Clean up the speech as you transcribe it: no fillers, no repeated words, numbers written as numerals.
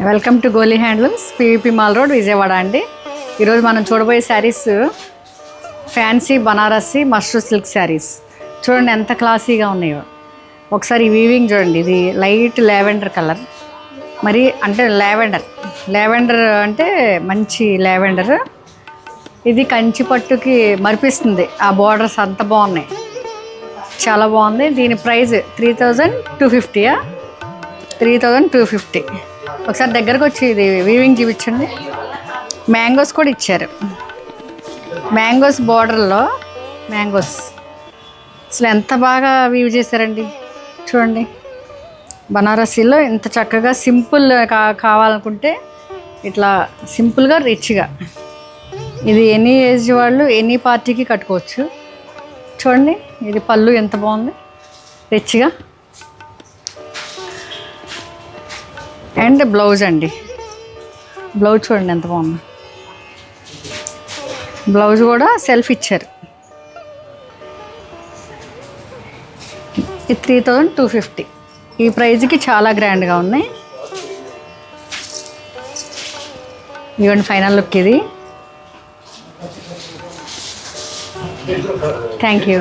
Welcome to Goli handlooms, PVP mall road, Vijayawada అండి. ఈరోజు మనం చూడబోయే శారీస్ ఫ్యాన్సీ బనారసి మష్రూ సిల్క్ శారీస్. చూడండి ఎంత క్లాసీగా ఉన్నాయో. ఒకసారి వీవింగ్ చూడండి. ఇది లైట్ లావెండర్ కలర్, మరి అంటే లావెండర్ అంటే మంచి లావెండర్. ఇది కంచి పట్టుకి మరిపిస్తుంది. ఆ బోర్డర్స్ అంత బాగున్నాయి, చాలా బాగుంది. దీని ప్రైస్ 3250. 3250. ఒకసారి దగ్గరకు వచ్చి ఇది వీవింగ్ చూపించండి. మ్యాంగోస్ కూడా ఇచ్చారు. మ్యాంగోస్ బోర్డర్లో మ్యాంగోస్ అసలు ఎంత బాగా వీవ్ చేశారండి. చూడండి, బనారసీలో ఇంత చక్కగా సింపుల్ కావాలనుకుంటే ఇట్లా సింపుల్గా రిచ్గా, ఇది ఎనీ ఏజ్ వాళ్ళు ఎనీ పార్టీకి కట్టుకోవచ్చు. చూడండి, ఇది పళ్ళు ఎంత బాగుంది, రిచ్గా. అండ్ బ్లౌజ్ అండి, బ్లౌజ్ చూడండి ఎంత బాగుంది. బ్లౌజ్ కూడా సెల్ఫ్ ఇచ్చారు. ఇది 3250. ఈ ప్రైజ్కి చాలా గ్రాండ్గా ఉన్నాయి. ఇవ్వండి ఫైనల్ లుక్ ఇది. Thank you.